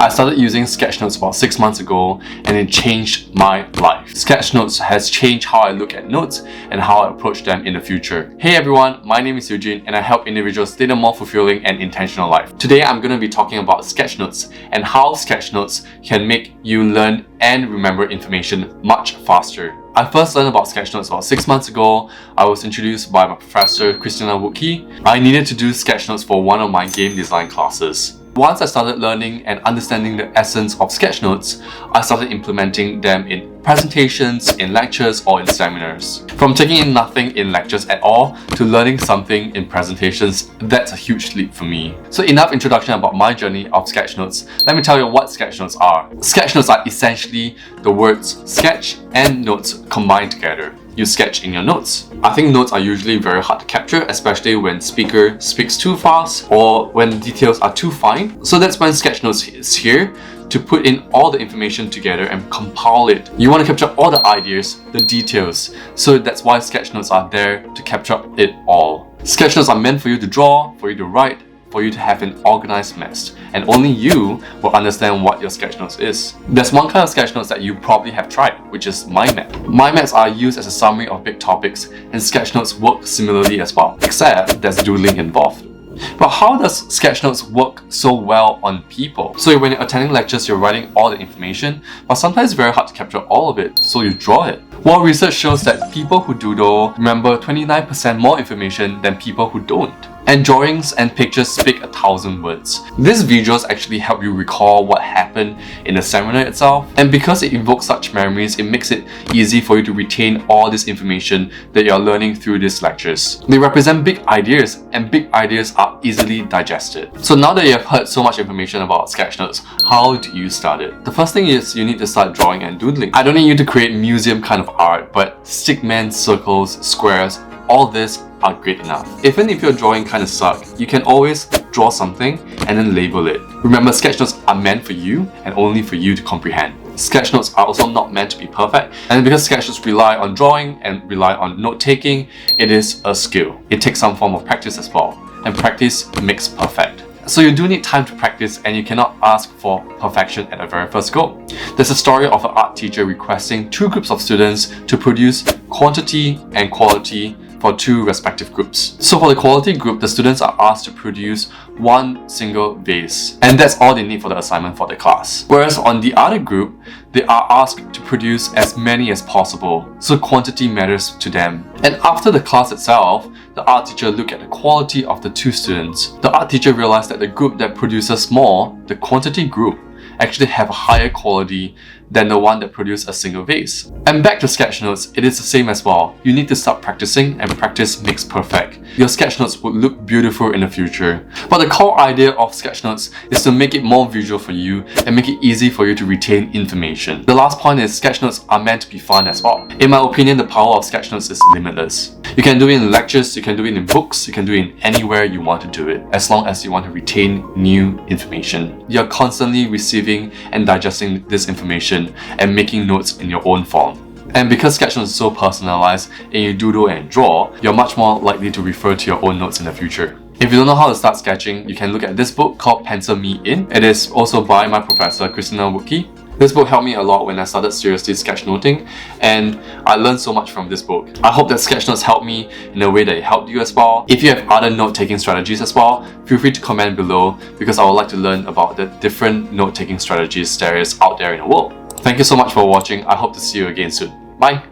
I started using Sketchnotes about 6 months ago and it changed my life. Sketchnotes has changed how I look at notes and how I approach them in the future. Hey everyone, my name is Eugene and I help individuals lead a more fulfilling and intentional life. Today I'm going to be talking about Sketchnotes and how Sketchnotes can make you learn and remember information much faster. I first learned about Sketchnotes about 6 months ago. I was introduced by my professor, Christina Wodtke. I needed to do Sketchnotes for one of my game design classes. Once I started learning and understanding the essence of Sketchnotes, I started implementing them in presentations, in lectures, or in seminars. From taking in nothing in lectures at all to learning something in presentations, that's a huge leap for me. So enough introduction about my journey of Sketchnotes. Let me tell you what Sketchnotes are. Sketchnotes are essentially the words sketch and notes combined together. You sketch in your notes. I think notes are usually very hard to capture, especially when speaker speaks too fast or when details are too fine. So that's when Sketchnotes is here to put in all the information together and compile it. You want to capture all the ideas, the details. So that's why Sketchnotes are there to capture it all. Sketchnotes are meant for you to draw, for you to write, for you to have an organized mess, and only you will understand what your Sketchnotes is. There's one kind of Sketchnotes that you probably have tried, which is mind map. Mind maps are used as a summary of big topics, and Sketchnotes work similarly as well, except there's doodling involved. But how does Sketchnotes work so well on people? So when you're attending lectures, you're writing all the information, but sometimes it's very hard to capture all of it, so you draw it. Well, research shows that people who doodle remember 29% more information than people who don't. And drawings and pictures speak 1,000 words. These visuals actually help you recall what happened in the seminar itself, and because it evokes such memories, it makes it easy for you to retain all this information that you're learning through these lectures. They represent big ideas, and big ideas are easily digested. So now that you have heard so much information about Sketchnotes, how do you start it? The first thing is you need to start drawing and doodling. I don't need you to create museum kind of art, but stickman, circles, squares, all this are great enough. Even if your drawing kind of suck, you can always draw something and then label it. Remember, Sketchnotes are meant for you and only for you to comprehend. Sketchnotes are also not meant to be perfect, and because Sketchnotes rely on drawing and rely on note-taking, it is a skill. It takes some form of practice as well, and practice makes perfect. So you do need time to practice, and you cannot ask for perfection at the very first go. There's a story of an art teacher requesting two groups of students to produce quantity and quality for two respective groups. So for the quality group, the students are asked to produce one single vase, and that's all they need for the assignment for the class. Whereas on the other group, they are asked to produce as many as possible, so quantity matters to them. And after the class itself, the art teacher looked at the quality of the two students. The art teacher realized that the group that produces more, the quantity group, actually have a higher quality than the one that produced a single vase. And back to Sketchnotes, it is the same as well. You need to start practicing, and practice makes perfect. Your Sketchnotes would look beautiful in the future. But the core idea of Sketchnotes is to make it more visual for you and make it easy for you to retain information. The last point is Sketchnotes are meant to be fun as well. In my opinion, the power of Sketchnotes is limitless. You can do it in lectures, you can do it in books, you can do it in anywhere you want to do it, as long as you want to retain new information. You're constantly receiving and digesting this information and making notes in your own form. And because Sketchnotes is so personalized and you doodle and draw, you're much more likely to refer to your own notes in the future. If you don't know how to start sketching, you can look at this book called Pencil Me In. It is also by my professor, Christina Wodtke. This book helped me a lot when I started seriously sketchnoting, and I learned so much from this book. I hope that Sketchnotes helped me in a way that it helped you as well. If you have other note-taking strategies as well, feel free to comment below because I would like to learn about the different note-taking strategies there is out there in the world. Thank you so much for watching. I hope to see you again soon. Bye!